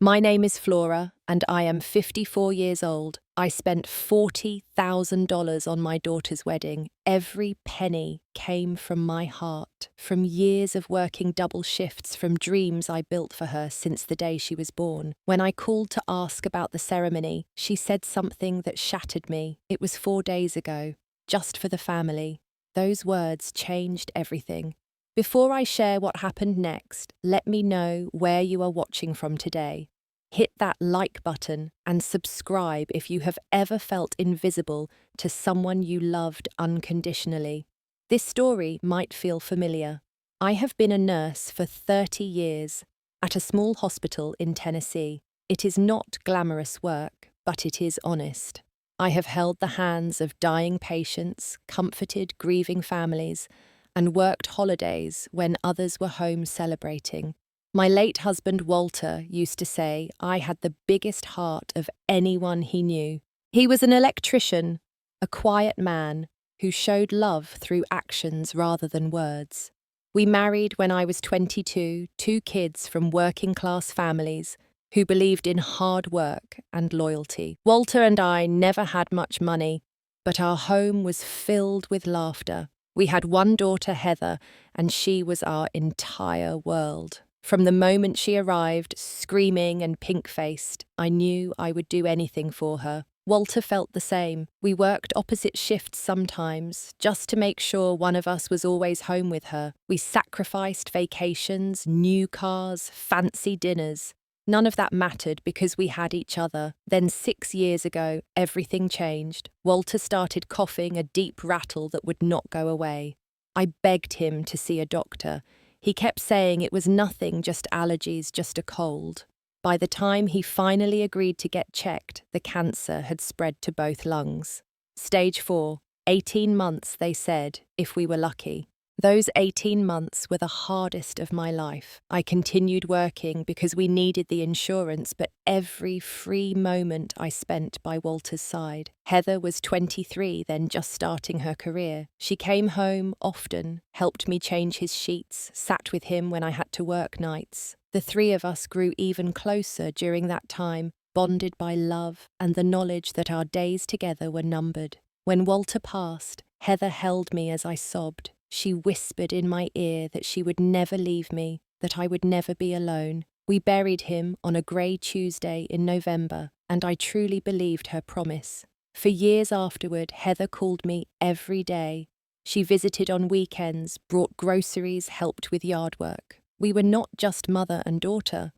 My name is Flora, and I am 54 years old. I spent $40,000 on my daughter's wedding. Every penny came from my heart, from years of working double shifts, from dreams I built for her since the day she was born. When I called to ask about the ceremony, she said something that shattered me. It was 4 days ago, just for the family. Those words changed everything. Before I share what happened next, let me know where you are watching from today. Hit that like button and subscribe if you have ever felt invisible to someone you loved unconditionally. This story might feel familiar. I have been a nurse for 30 years at a small hospital in Tennessee. It is not glamorous work, but it is honest. I have held the hands of dying patients, comforted grieving families, and worked holidays when others were home celebrating. My late husband Walter used to say I had the biggest heart of anyone he knew. He was an electrician, a quiet man who showed love through actions rather than words. We married when I was 22, 2 kids from working-class families who believed in hard work and loyalty. Walter and I never had much money, but our home was filled with laughter. We had one daughter, Heather, and she was our entire world. From the moment she arrived, screaming and pink-faced, I knew I would do anything for her. Walter felt the same. We worked opposite shifts sometimes, just to make sure one of us was always home with her. We sacrificed vacations, new cars, fancy dinners. None of that mattered because we had each other. Then 6 years ago, everything changed. Walter started coughing a deep rattle that would not go away. I begged him to see a doctor. He kept saying it was nothing, just allergies, just a cold. By the time he finally agreed to get checked, the cancer had spread to both lungs. Stage 4, 18 months, they said, if we were lucky. Those 18 months were the hardest of my life. I continued working because we needed the insurance, but every free moment I spent by Walter's side. Heather was 23, then just starting her career. She came home often, helped me change his sheets, sat with him when I had to work nights. The three of us grew even closer during that time, bonded by love and the knowledge that our days together were numbered. When Walter passed, Heather held me as I sobbed. She whispered in my ear that she would never leave me, that I would never be alone. We buried him on a grey Tuesday in November, and I truly believed her promise. For years afterward, Heather called me every day. She visited on weekends, brought groceries, helped with yard work. We were not just mother and daughter.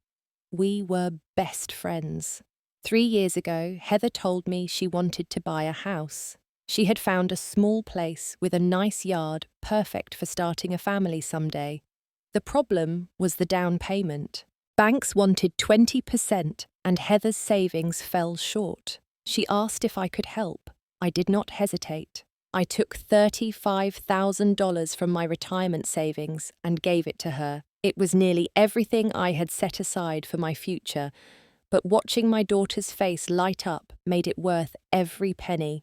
We were best friends. 3 years ago, Heather told me she wanted to buy a house. She had found a small place with a nice yard, perfect for starting a family someday. The problem was the down payment. Banks wanted 20%, and Heather's savings fell short. She asked if I could help. I did not hesitate. I took $35,000 from my retirement savings and gave it to her. It was nearly everything I had set aside for my future, but watching my daughter's face light up made it worth every penny.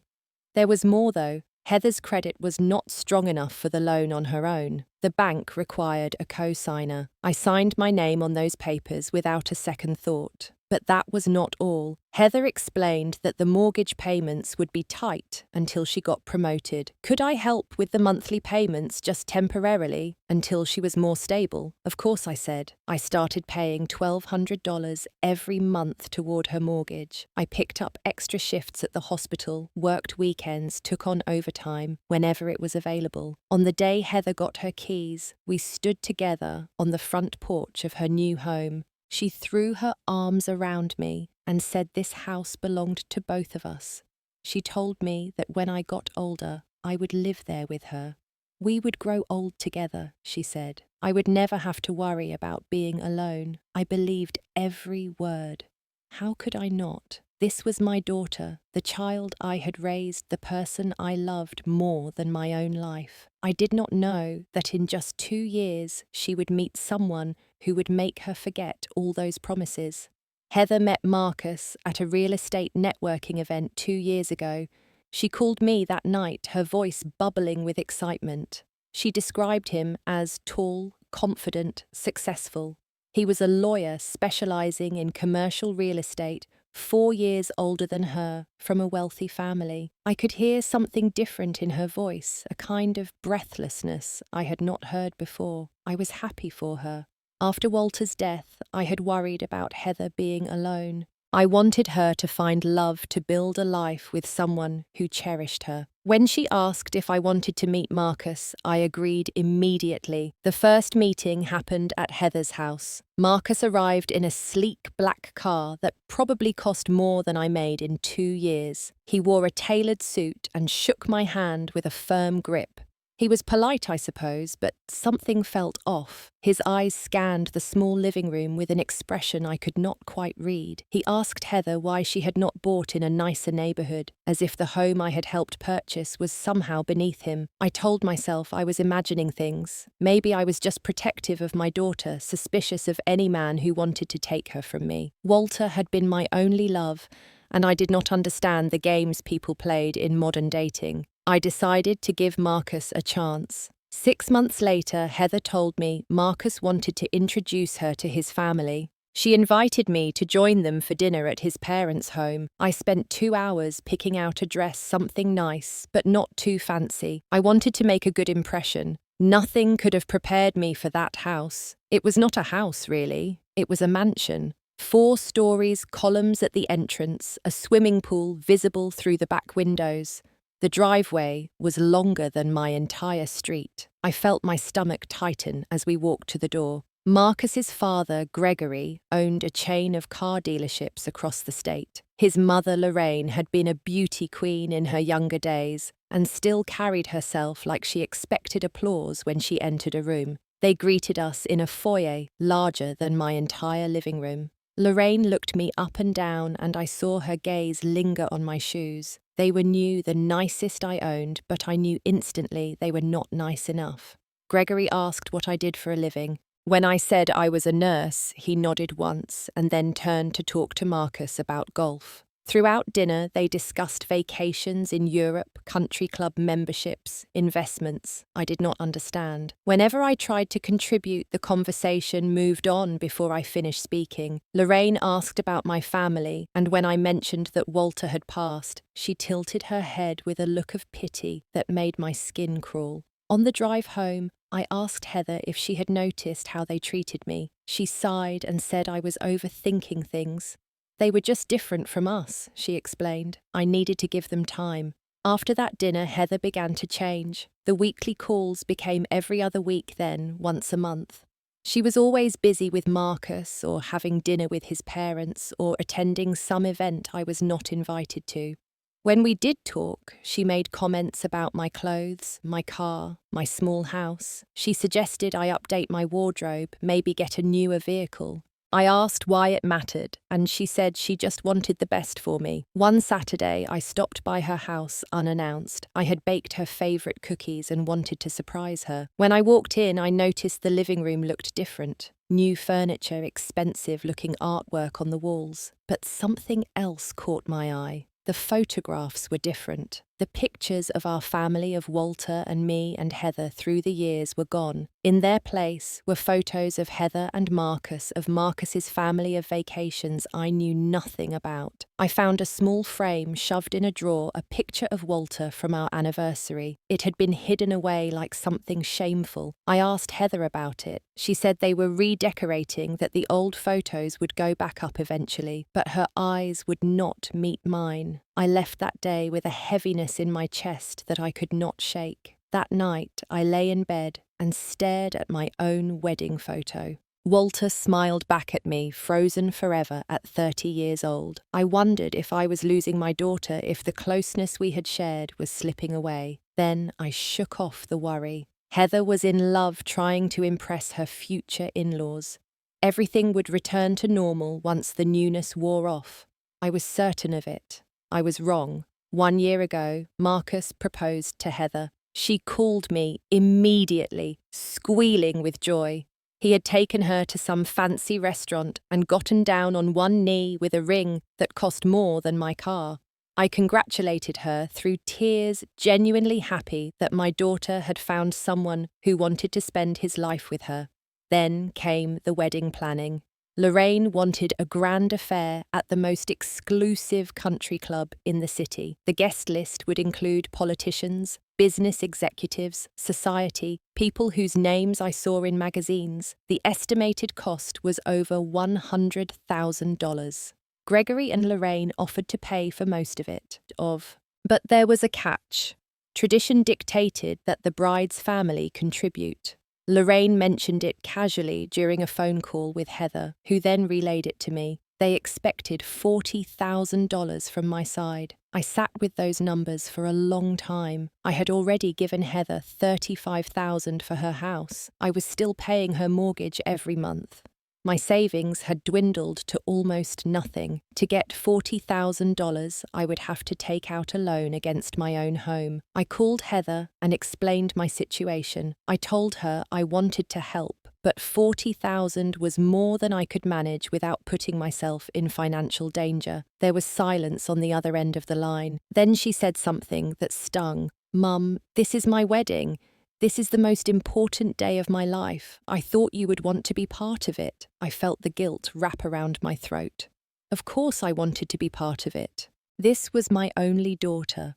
There was more, though. Heather's credit was not strong enough for the loan on her own. The bank required a co-signer. I signed my name on those papers without a second thought. But that was not all. Heather explained that the mortgage payments would be tight until she got promoted. Could I help with the monthly payments just temporarily until she was more stable? Of course, I said. I started paying $1,200 every month toward her mortgage. I picked up extra shifts at the hospital, worked weekends, took on overtime whenever it was available. On the day Heather got her keys, we stood together on the front porch of her new home. She threw her arms around me and said this house belonged to both of us. She told me that when I got older, I would live there with her. We would grow old together, she said. I would never have to worry about being alone. I believed every word. How could I not? This was my daughter, the child I had raised, the person I loved more than my own life. I did not know that in just 2 years she would meet someone who would make her forget all those promises. Heather met Marcus at a real estate networking event 2 years ago. She called me that night, her voice bubbling with excitement. She described him as tall, confident, successful. He was a lawyer specializing in commercial real estate, 4 years older than her, from a wealthy family. I could hear something different in her voice, a kind of breathlessness I had not heard before. I was happy for her. After Walter's death, I had worried about Heather being alone. I wanted her to find love, to build a life with someone who cherished her. When she asked if I wanted to meet Marcus, I agreed immediately. The first meeting happened at Heather's house. Marcus arrived in a sleek black car that probably cost more than I made in 2 years. He wore a tailored suit and shook my hand with a firm grip. He was polite, I suppose, but something felt off. His eyes scanned the small living room with an expression I could not quite read. He asked Heather why she had not bought in a nicer neighborhood, as if the home I had helped purchase was somehow beneath him. I told myself I was imagining things. Maybe I was just protective of my daughter, suspicious of any man who wanted to take her from me. Walter had been my only love, and I did not understand the games people played in modern dating. I decided to give Marcus a chance. 6 months later, Heather told me Marcus wanted to introduce her to his family. She invited me to join them for dinner at his parents' home. I spent 2 hours picking out a dress, something nice, but not too fancy. I wanted to make a good impression. Nothing could have prepared me for that house. It was not a house, really. It was a mansion. 4 stories, columns at the entrance, a swimming pool visible through the back windows. The driveway was longer than my entire street. I felt my stomach tighten as we walked to the door. Marcus's father, Gregory, owned a chain of car dealerships across the state. His mother, Lorraine, had been a beauty queen in her younger days and still carried herself like she expected applause when she entered a room. They greeted us in a foyer larger than my entire living room. Lorraine looked me up and down, and I saw her gaze linger on my shoes. They were new, the nicest I owned, but I knew instantly they were not nice enough. Gregory asked what I did for a living. When I said I was a nurse, he nodded once and then turned to talk to Marcus about golf. Throughout dinner, they discussed vacations in Europe, country club memberships, investments I did not understand. Whenever I tried to contribute, the conversation moved on before I finished speaking. Lorraine asked about my family, and when I mentioned that Walter had passed, she tilted her head with a look of pity that made my skin crawl. On the drive home, I asked Heather if she had noticed how they treated me. She sighed and said I was overthinking things. They were just different from us, she explained. I needed to give them time. After that dinner, Heather began to change. The weekly calls became every other week then, once a month. She was always busy with Marcus, or having dinner with his parents, or attending some event I was not invited to. When we did talk, she made comments about my clothes, my car, my small house. She suggested I update my wardrobe, maybe get a newer vehicle. I asked why it mattered, and she said she just wanted the best for me. One Saturday, I stopped by her house unannounced. I had baked her favourite cookies and wanted to surprise her. When I walked in, I noticed the living room looked different. New furniture, expensive-looking artwork on the walls. But something else caught my eye. The photographs were different. The pictures of our family, of Walter and me and Heather through the years, were gone. In their place were photos of Heather and Marcus, of Marcus's family, of vacations I knew nothing about. I found a small frame shoved in a drawer, a picture of Walter from our anniversary. It had been hidden away like something shameful. I asked Heather about it. She said they were redecorating, that the old photos would go back up eventually, but her eyes would not meet mine. I left that day with a heaviness in my chest that I could not shake. That night, I lay in bed and stared at my own wedding photo. Walter smiled back at me, frozen forever at 30 years old. I wondered if I was losing my daughter, if the closeness we had shared was slipping away. Then I shook off the worry. Heather was in love, trying to impress her future in-laws. Everything would return to normal once the newness wore off. I was certain of it. I was wrong. 1 year ago, Marcus proposed to Heather. She called me immediately, squealing with joy. He had taken her to some fancy restaurant and gotten down on one knee with a ring that cost more than my car. I congratulated her through tears, genuinely happy that my daughter had found someone who wanted to spend his life with her. Then came the wedding planning. Lorraine wanted a grand affair at the most exclusive country club in the city. The guest list would include politicians, business executives, society, people whose names I saw in magazines. The estimated cost was over $100,000. Gregory and Lorraine offered to pay for most of it. But there was a catch. Tradition dictated that the bride's family contribute. Lorraine mentioned it casually during a phone call with Heather, who then relayed it to me. They expected $40,000 from my side. I sat with those numbers for a long time. I had already given Heather $35,000 for her house. I was still paying her mortgage every month. My savings had dwindled to almost nothing. To get $40,000, I would have to take out a loan against my own home. I called Heather and explained my situation. I told her I wanted to help, but $40,000 was more than I could manage without putting myself in financial danger. There was silence on the other end of the line. Then she said something that stung. "Mum, this is my wedding. This is the most important day of my life. I thought you would want to be part of it." I felt the guilt wrap around my throat. Of course I wanted to be part of it. This was my only daughter,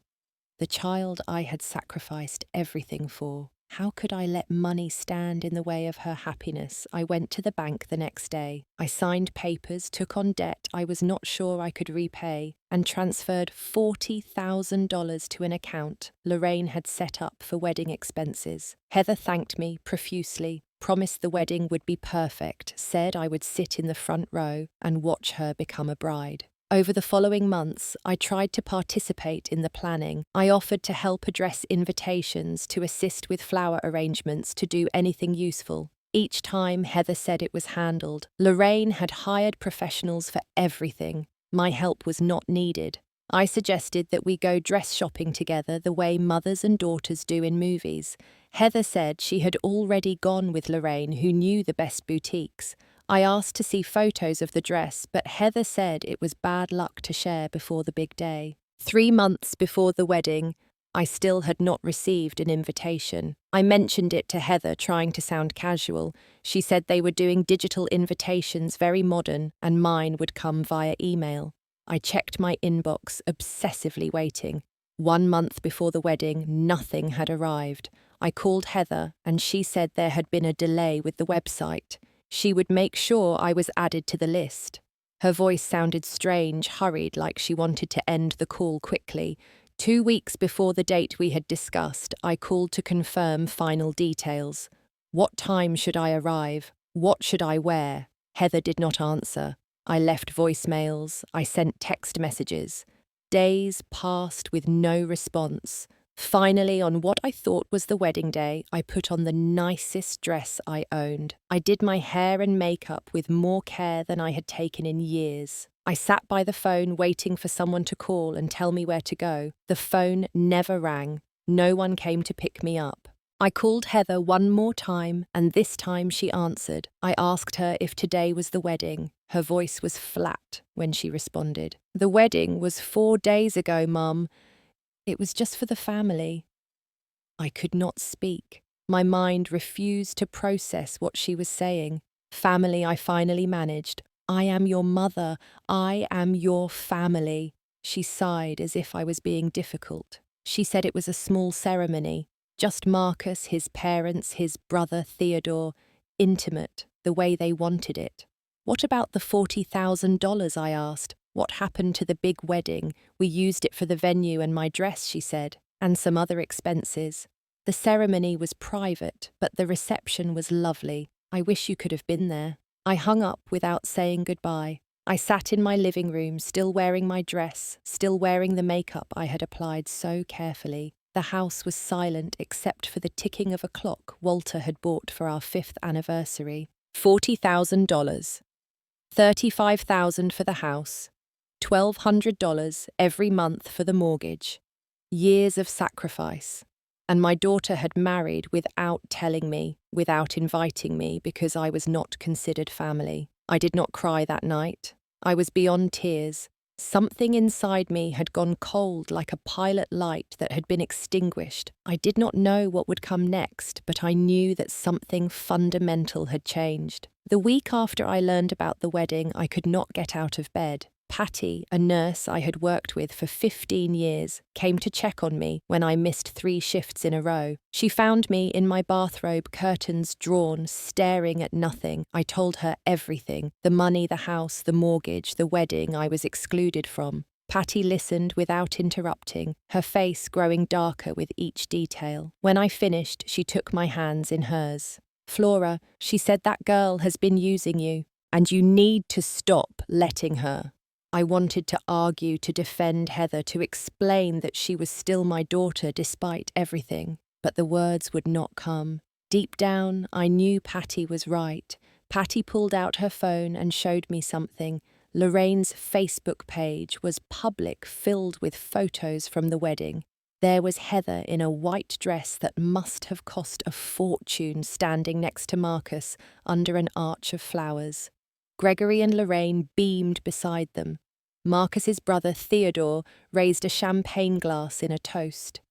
the child I had sacrificed everything for. How could I let money stand in the way of her happiness? I went to the bank the next day. I signed papers, took on debt I was not sure I could repay, and transferred $40,000 to an account Lorraine had set up for wedding expenses. Heather thanked me profusely, promised the wedding would be perfect, said I would sit in the front row and watch her become a bride. Over the following months, I tried to participate in the planning. I offered to help address invitations, to assist with flower arrangements, to do anything useful. Each time, Heather said it was handled. Lorraine had hired professionals for everything. My help was not needed. I suggested that we go dress shopping together the way mothers and daughters do in movies. Heather said she had already gone with Lorraine, who knew the best boutiques. I asked to see photos of the dress, but Heather said it was bad luck to share before the big day. 3 months before the wedding, I still had not received an invitation. I mentioned it to Heather, trying to sound casual. She said they were doing digital invitations, very modern, and mine would come via email. I checked my inbox, obsessively waiting. 1 month before the wedding, nothing had arrived. I called Heather, and she said there had been a delay with the website. She would make sure I was added to the list. Her voice sounded strange, hurried, like she wanted to end the call quickly. 2 weeks before the date we had discussed, I called to confirm final details. What time should I arrive? What should I wear? Heather did not answer. I left voicemails. I sent text messages. Days passed with no response. Finally, on what I thought was the wedding day, I put on the nicest dress I owned. I did my hair and makeup with more care than I had taken in years. I sat by the phone waiting for someone to call and tell me where to go. The phone never rang. No one came to pick me up. I called Heather one more time, and this time she answered. I asked her if today was the wedding. Her voice was flat when she responded. "The wedding was 4 days ago, Mum. It was just for the family." I could not speak. My mind refused to process what she was saying. Family, I finally managed. "I am your mother. I am your family." She sighed as if I was being difficult. She said it was a small ceremony. Just Marcus, his parents, his brother Theodore. Intimate, the way they wanted it. "What about the $40,000, I asked. "What happened to the big wedding? We used it for the venue and my dress," she said, "and some other expenses. The ceremony was private, but the reception was lovely. I wish you could have been there." I hung up without saying goodbye. I sat in my living room, still wearing my dress, still wearing the makeup I had applied so carefully. The house was silent except for the ticking of a clock Walter had bought for our 5th anniversary. $40,000. $35,000 for the house. $1,200 every month for the mortgage. Years of sacrifice. And my daughter had married without telling me, without inviting me, because I was not considered family. I did not cry that night. I was beyond tears. Something inside me had gone cold like a pilot light that had been extinguished. I did not know what would come next, but I knew that something fundamental had changed. The week after I learned about the wedding, I could not get out of bed. Patty, a nurse I had worked with for 15 years, came to check on me when I missed 3 shifts in a row. She found me in my bathrobe, curtains drawn, staring at nothing. I told her everything: the money, the house, the mortgage, the wedding I was excluded from. Patty listened without interrupting, her face growing darker with each detail. When I finished, she took my hands in hers. "Flora," she said, "that girl has been using you, and you need to stop letting her." I wanted to argue, to defend Heather, to explain that she was still my daughter despite everything, but the words would not come. Deep down, I knew Patty was right. Patty pulled out her phone and showed me something. Lorraine's Facebook page was public, filled with photos from the wedding. There was Heather in a white dress that must have cost a fortune, standing next to Marcus under an arch of flowers. Gregory and Lorraine beamed beside them. Marcus's brother Theodore raised a champagne glass in a toast.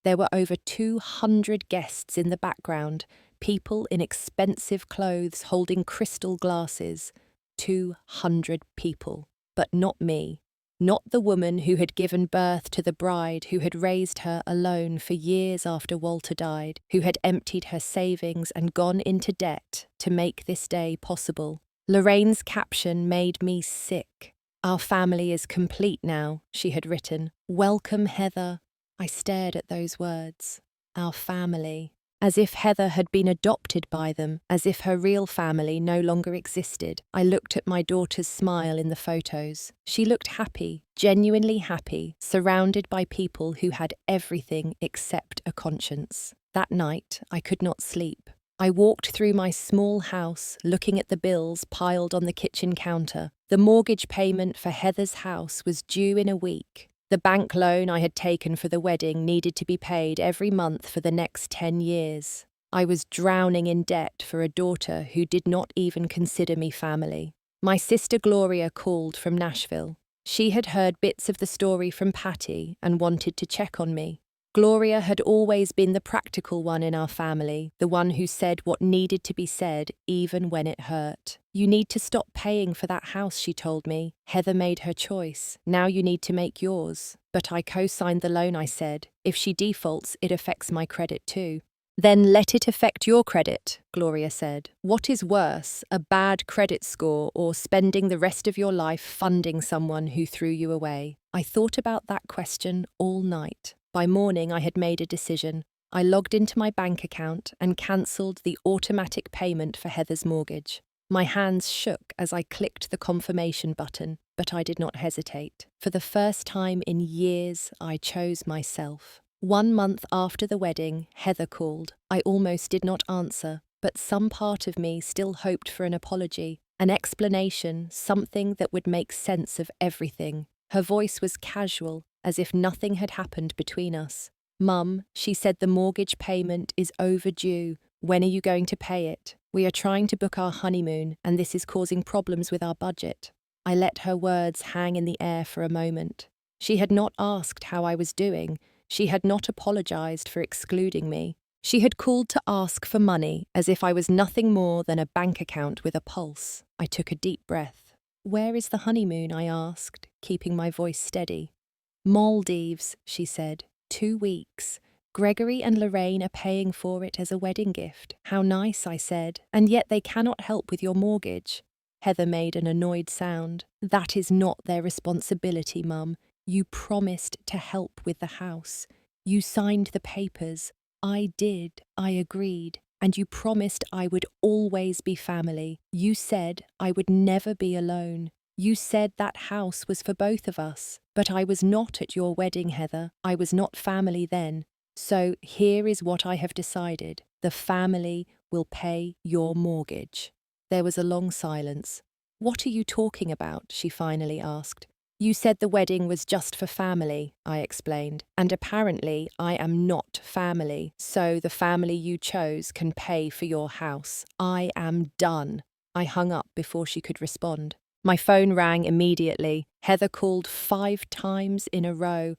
There were over 200 guests in the background, people in expensive clothes holding crystal glasses. 200 people. But not me. Not the woman who had given birth to the bride, who had raised her alone for years after Walter died, who had emptied her savings and gone into debt to make this day possible. Lorraine's caption made me sick. "Our family is complete now," she had written. "Welcome, Heather." I stared at those words. Our family. As if Heather had been adopted by them, as if her real family no longer existed. I looked at my daughter's smile in the photos. She looked happy, genuinely happy, surrounded by people who had everything except a conscience. That night, I could not sleep. I walked through my small house, looking at the bills piled on the kitchen counter. The mortgage payment for Heather's house was due in a week. The bank loan I had taken for the wedding needed to be paid every month for the next 10 years. I was drowning in debt for a daughter who did not even consider me family. My sister Gloria called from Nashville. She had heard bits of the story from Patty and wanted to check on me. Gloria had always been the practical one in our family, the one who said what needed to be said, even when it hurt. "You need to stop paying for that house," she told me. "Heather made her choice. Now you need to make yours." "But I co-signed the loan," I said. "If she defaults, it affects my credit too." "Then let it affect your credit," Gloria said. "What is worse, a bad credit score or spending the rest of your life funding someone who threw you away?" I thought about that question all night. By morning, I had made a decision. I logged into my bank account and cancelled the automatic payment for Heather's mortgage. My hands shook as I clicked the confirmation button, but I did not hesitate. For the first time in years, I chose myself. 1 month after the wedding, Heather called. I almost did not answer, but some part of me still hoped for an apology, an explanation, something that would make sense of everything. Her voice was casual, as if nothing had happened between us. "Mum," she said, "the mortgage payment is overdue. When are you going to pay it? We are trying to book our honeymoon, and this is causing problems with our budget." I let her words hang in the air for a moment. She had not asked how I was doing. She had not apologized for excluding me. She had called to ask for money, as if I was nothing more than a bank account with a pulse. I took a deep breath. "Where is the honeymoon?" I asked, keeping my voice steady. "Maldives," she said. 2 weeks. Gregory and Lorraine are paying for it as a wedding gift." "How nice," I said. "And yet they cannot help with your mortgage." Heather made an annoyed sound. "That is not their responsibility, Mum. You promised to help with the house. You signed the papers. I did. I agreed. And you promised I would always be family. You said I would never be alone. You said that house was for both of us. But I was not at your wedding, Heather. I was not family then. So here is what I have decided. The family will pay your mortgage." There was a long silence. "What are you talking about?" she finally asked. "You said the wedding was just for family," I explained. "And apparently I am not family, so the family you chose can pay for your house. I am done." I hung up before she could respond. My phone rang immediately. Heather called 5 times in a row.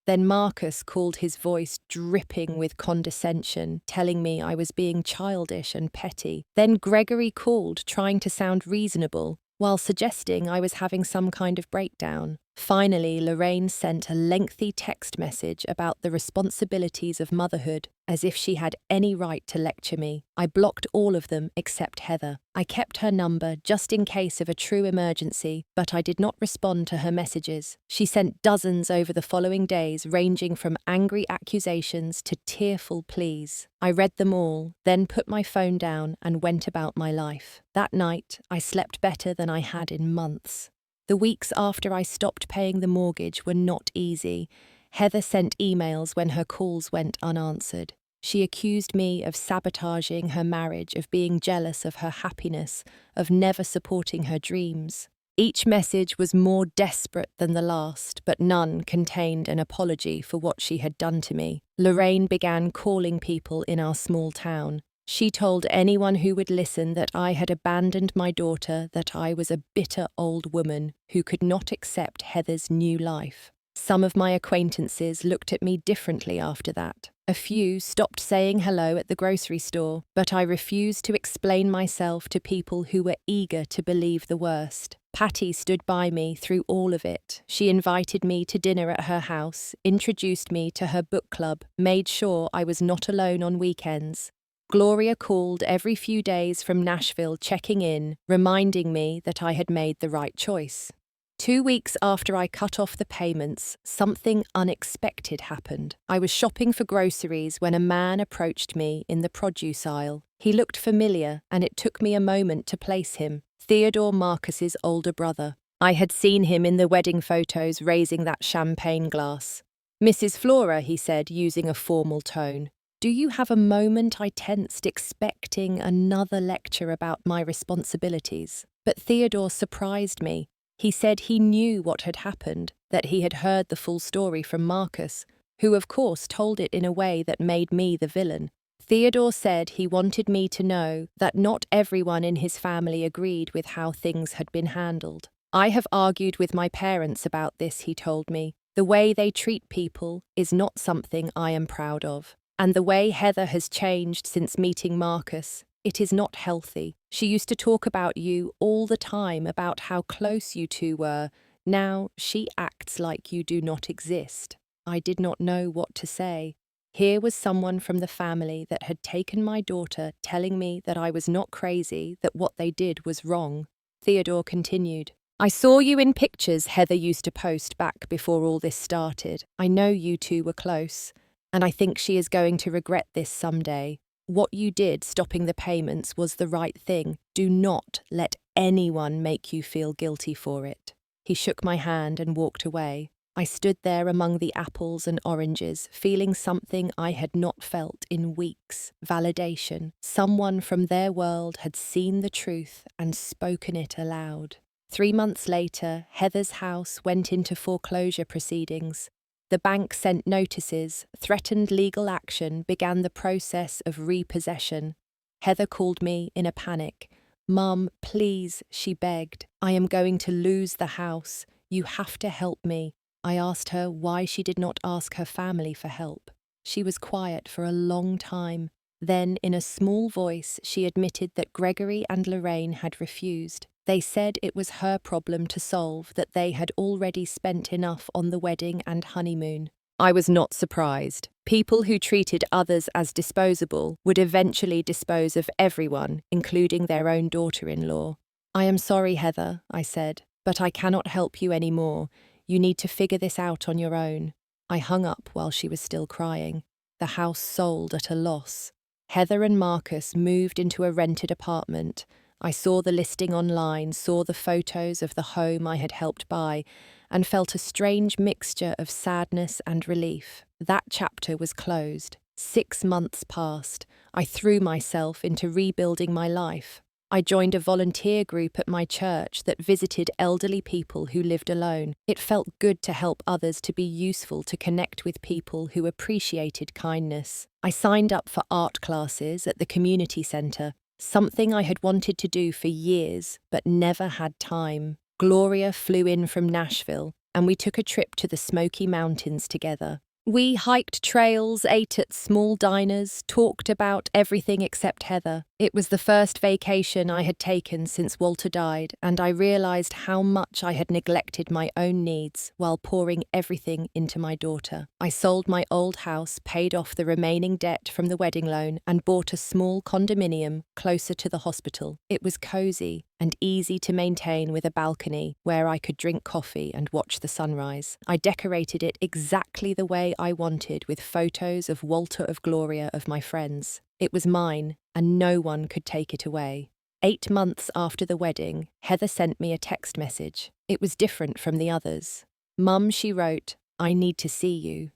Then Marcus called, his voice dripping with condescension, telling me I was being childish and petty. Then Gregory called, trying to sound reasonable, while suggesting I was having some kind of breakdown. Finally, Lorraine sent a lengthy text message about the responsibilities of motherhood, as if she had any right to lecture me. I blocked all of them except Heather. I kept her number just in case of a true emergency, but I did not respond to her messages. She sent dozens over the following days, ranging from angry accusations to tearful pleas. I read them all, then put my phone down and went about my life. That night, I slept better than I had in months. The weeks after I stopped paying the mortgage were not easy. Heather sent emails when her calls went unanswered. She accused me of sabotaging her marriage, of being jealous of her happiness, of never supporting her dreams. Each message was more desperate than the last, but none contained an apology for what she had done to me. Lorraine began calling people in our small town. She told anyone who would listen that I had abandoned my daughter, that I was a bitter old woman who could not accept Heather's new life. Some of my acquaintances looked at me differently after that. A few stopped saying hello at the grocery store, but I refused to explain myself to people who were eager to believe the worst. Patty stood by me through all of it. She invited me to dinner at her house, introduced me to her book club, made sure I was not alone on weekends. Gloria called every few days from Nashville, checking in, reminding me that I had made the right choice. 2 weeks after I cut off the payments, something unexpected happened. I was shopping for groceries when a man approached me in the produce aisle. He looked familiar, and it took me a moment to place him. Theodore Marcus's older brother. I had seen him in the wedding photos raising that champagne glass. "Mrs. Flora," he said, using a formal tone. "Do you have a moment?" I tensed, expecting another lecture about my responsibilities. But Theodore surprised me. He said he knew what had happened, that he had heard the full story from Marcus, who of course told it in a way that made me the villain. Theodore said he wanted me to know that not everyone in his family agreed with how things had been handled. "I have argued with my parents about this," he told me. "The way they treat people is not something I am proud of. And the way Heather has changed since meeting Marcus, it is not healthy. She used to talk about you all the time, about how close you two were. Now she acts like you do not exist." I did not know what to say. Here was someone from the family that had taken my daughter telling me that I was not crazy, that what they did was wrong. Theodore continued. "I saw you in pictures Heather used to post back before all this started. I know you two were close. And I think she is going to regret this someday. What you did, stopping the payments, was the right thing. Do not let anyone make you feel guilty for it." He shook my hand and walked away. I stood there among the apples and oranges, feeling something I had not felt in weeks. Validation. Someone from their world had seen the truth and spoken it aloud. 3 months later, Heather's house went into foreclosure proceedings. The bank sent notices, threatened legal action, began the process of repossession. Heather called me in a panic. "Mum, please," she begged. "I am going to lose the house. You have to help me." I asked her why she did not ask her family for help. She was quiet for a long time. Then, in a small voice, she admitted that Gregory and Lorraine had refused. They said it was her problem to solve, that they had already spent enough on the wedding and honeymoon. I was not surprised. People who treated others as disposable would eventually dispose of everyone, including their own daughter-in-law. "I am sorry, Heather," I said, "but I cannot help you anymore. You need to figure this out on your own." I hung up while she was still crying. The house sold at a loss. Heather and Marcus moved into a rented apartment. I saw the listing online, saw the photos of the home I had helped buy, and felt a strange mixture of sadness and relief. That chapter was closed. 6 months passed. I threw myself into rebuilding my life. I joined a volunteer group at my church that visited elderly people who lived alone. It felt good to help others, to be useful, to connect with people who appreciated kindness. I signed up for art classes at the community centre, something I had wanted to do for years but never had time. Gloria flew in from Nashville, and we took a trip to the Smoky Mountains together. We hiked trails, ate at small diners, talked about everything except Heather. It was the first vacation I had taken since Walter died, and I realized how much I had neglected my own needs while pouring everything into my daughter. I sold my old house, paid off the remaining debt from the wedding loan, and bought a small condominium closer to the hospital. It was cozy and easy to maintain with a balcony where I could drink coffee and watch the sunrise. I decorated it exactly the way I wanted, with photos of Walter, of Gloria, of my friends. It was mine, and no one could take it away. 8 months after the wedding, Heather sent me a text message. It was different from the others. "Mum," she wrote, "I need to see you.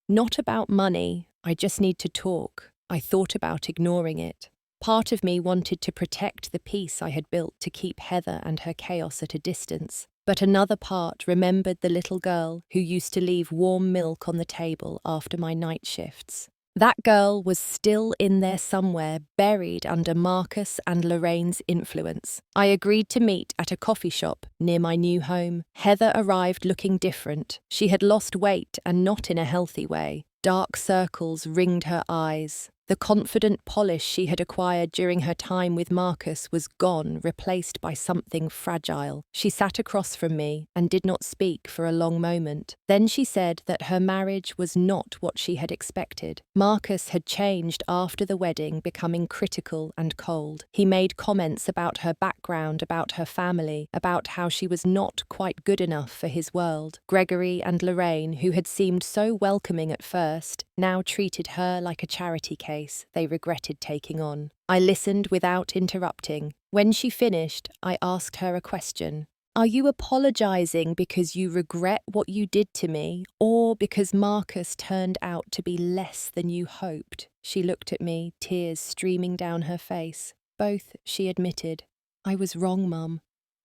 Not about money, I just need to talk." I thought about ignoring it. Part of me wanted to protect the peace I had built to keep Heather and her chaos at a distance, but another part remembered the little girl who used to leave warm milk on the table after my night shifts. That girl was still in there somewhere, buried under Marcus and Lorraine's influence. I agreed to meet at a coffee shop near my new home. Heather arrived looking different. She had lost weight, and not in a healthy way. Dark circles ringed her eyes. The confident polish she had acquired during her time with Marcus was gone, replaced by something fragile. She sat across from me and did not speak for a long moment. Then she said that her marriage was not what she had expected. Marcus had changed after the wedding, becoming critical and cold. He made comments about her background, about her family, about how she was not quite good enough for his world. Gregory and Lorraine, who had seemed so welcoming at first, now treated her like a charity case they regretted taking on. I listened without interrupting. When she finished, I asked her a question. "Are you apologizing because you regret what you did to me, or because Marcus turned out to be less than you hoped?" She looked at me, tears streaming down her face. "Both," she admitted. "I was wrong, Mum.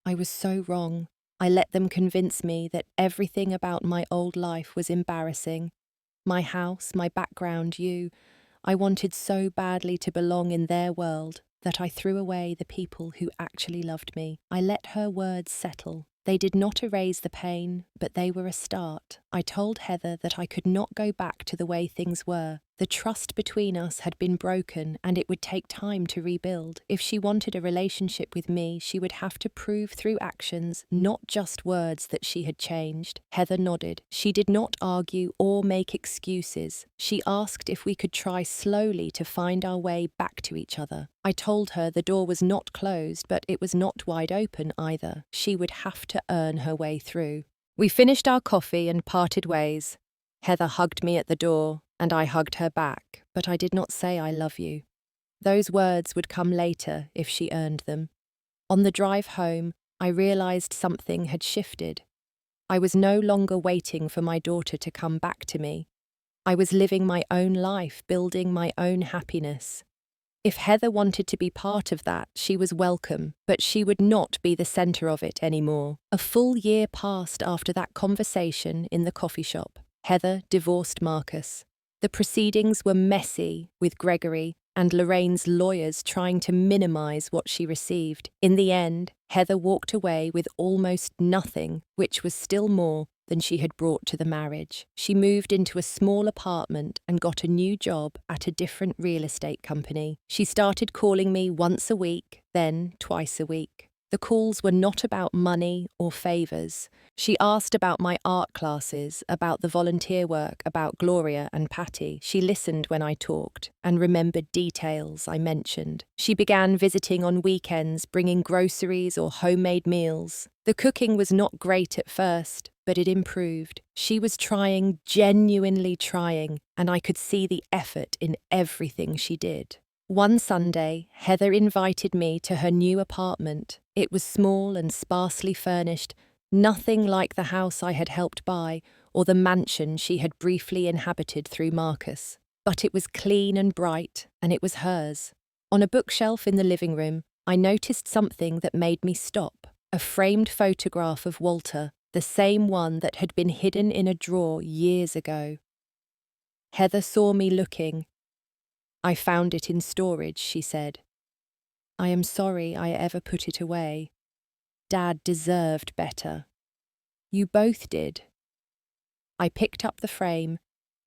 I was so wrong. I let them convince me that everything about my old life was embarrassing. My house, my background, you. I wanted so badly to belong in their world that I threw away the people who actually loved me." I let her words settle. They did not erase the pain, but they were a start. I told Heather that I could not go back to the way things were. The trust between us had been broken, and it would take time to rebuild. If she wanted a relationship with me, she would have to prove through actions, not just words, that she had changed. Heather nodded. She did not argue or make excuses. She asked if we could try slowly to find our way back to each other. I told her the door was not closed, but it was not wide open either. She would have to earn her way through. We finished our coffee and parted ways. Heather hugged me at the door, and I hugged her back, but I did not say "I love you." Those words would come later if she earned them. On the drive home, I realized something had shifted. I was no longer waiting for my daughter to come back to me. I was living my own life, building my own happiness. If Heather wanted to be part of that, she was welcome, but she would not be the center of it anymore. A full year passed after that conversation in the coffee shop. Heather divorced Marcus. The proceedings were messy, with Gregory and Lorraine's lawyers trying to minimize what she received. In the end, Heather walked away with almost nothing, which was still more than she had brought to the marriage. She moved into a small apartment and got a new job at a different real estate company. She started calling me once a week, then twice a week. The calls were not about money or favors. She asked about my art classes, about the volunteer work, about Gloria and Patty. She listened when I talked and remembered details I mentioned. She began visiting on weekends, bringing groceries or homemade meals. The cooking was not great at first, but it improved. She was trying, genuinely trying, and I could see the effort in everything she did. One Sunday, Heather invited me to her new apartment. It was small and sparsely furnished, nothing like the house I had helped buy or the mansion she had briefly inhabited through Marcus. But it was clean and bright, and it was hers. On a bookshelf in the living room, I noticed something that made me stop. A framed photograph of Walter, the same one that had been hidden in a drawer years ago. Heather saw me looking. "I found it in storage," she said. "I am sorry I ever put it away." Dad deserved better. You both did. I picked up the frame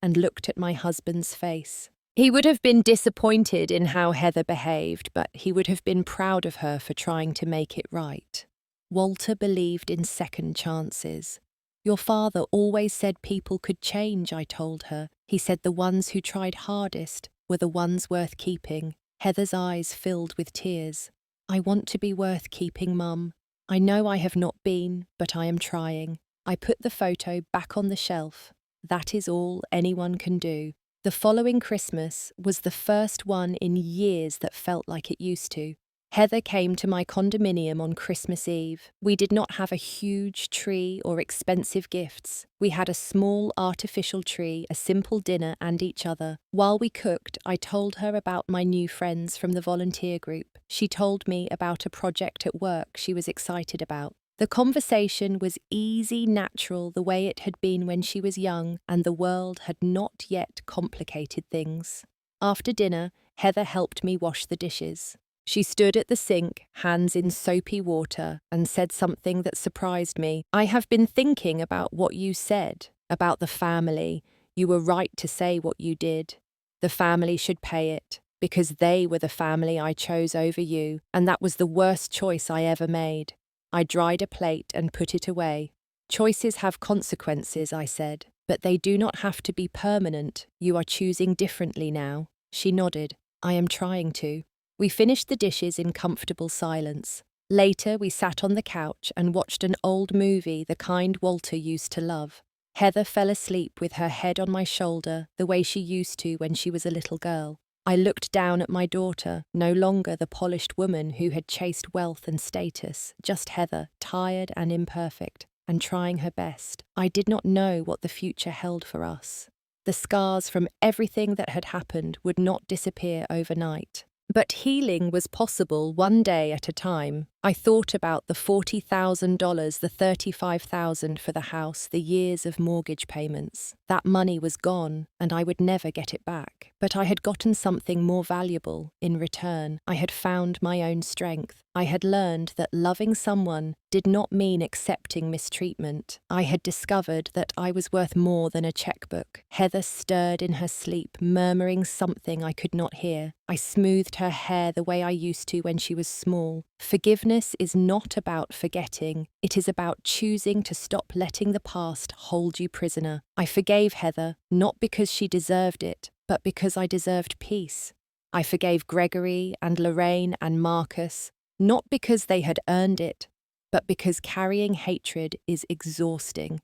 and looked at my husband's face. He would have been disappointed in how Heather behaved, but he would have been proud of her for trying to make it right. Walter believed in second chances. Your father always said people could change, I told her. He said the ones who tried hardest were the ones worth keeping. Heather's eyes filled with tears. I want to be worth keeping, Mum. I know I have not been, but I am trying. I put the photo back on the shelf. That is all anyone can do. The following Christmas was the first one in years that felt like it used to. Heather came to my condominium on Christmas Eve. We did not have a huge tree or expensive gifts. We had a small artificial tree, a simple dinner, and each other. While we cooked, I told her about my new friends from the volunteer group. She told me about a project at work she was excited about. The conversation was easy, natural, the way it had been when she was young, and the world had not yet complicated things. After dinner, Heather helped me wash the dishes. She stood at the sink, hands in soapy water, and said something that surprised me. I have been thinking about what you said, about the family. You were right to say what you did. The family should pay it, because they were the family I chose over you, and that was the worst choice I ever made. I dried a plate and put it away. Choices have consequences, I said, but they do not have to be permanent. You are choosing differently now. She nodded. I am trying to. We finished the dishes in comfortable silence. Later, we sat on the couch and watched an old movie, the kind Walter used to love. Heather fell asleep with her head on my shoulder, the way she used to when she was a little girl. I looked down at my daughter, no longer the polished woman who had chased wealth and status, just Heather, tired and imperfect, and trying her best. I did not know what the future held for us. The scars from everything that had happened would not disappear overnight. But healing was possible one day at a time. I thought about the $40,000, the $35,000 for the house, the years of mortgage payments. That money was gone, and I would never get it back. But I had gotten something more valuable in return. I had found my own strength. I had learned that loving someone did not mean accepting mistreatment. I had discovered that I was worth more than a checkbook. Heather stirred in her sleep, murmuring something I could not hear. I smoothed her hair the way I used to when she was small. Forgiveness is not about forgetting. It is about choosing to stop letting the past hold you prisoner. I forgave Heather, not because she deserved it, but because I deserved peace. I forgave Gregory and Lorraine and Marcus, not because they had earned it, but because carrying hatred is exhausting.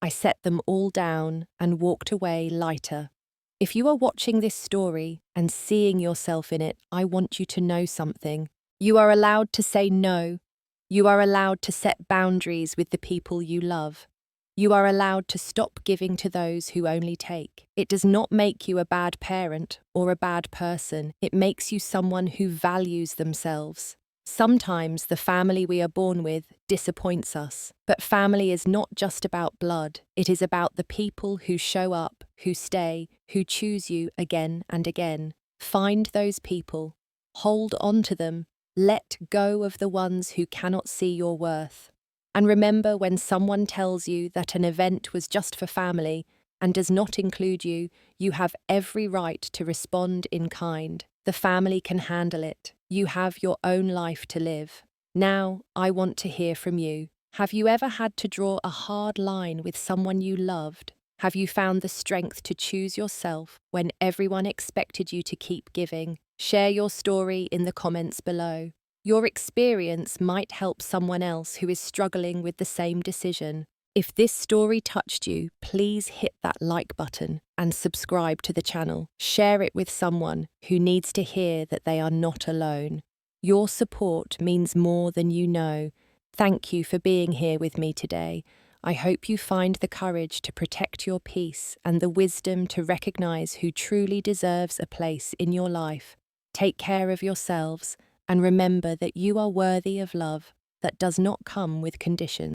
I set them all down and walked away lighter. If you are watching this story and seeing yourself in it, I want you to know something. You are allowed to say no. You are allowed to set boundaries with the people you love. You are allowed to stop giving to those who only take. It does not make you a bad parent or a bad person. It makes you someone who values themselves. Sometimes the family we are born with disappoints us, but family is not just about blood. It is about the people who show up, who stay, who choose you again and again. Find those people. Hold on to them. Let go of the ones who cannot see your worth. And remember, when someone tells you that an event was just for family and does not include you, you have every right to respond in kind. The family can handle it. You have your own life to live. Now, I want to hear from you. Have you ever had to draw a hard line with someone you loved? Have you found the strength to choose yourself when everyone expected you to keep giving? Share your story in the comments below. Your experience might help someone else who is struggling with the same decision. If this story touched you, please hit that like button and subscribe to the channel. Share it with someone who needs to hear that they are not alone. Your support means more than you know. Thank you for being here with me today. I hope you find the courage to protect your peace and the wisdom to recognize who truly deserves a place in your life. Take care of yourselves and remember that you are worthy of love that does not come with conditions.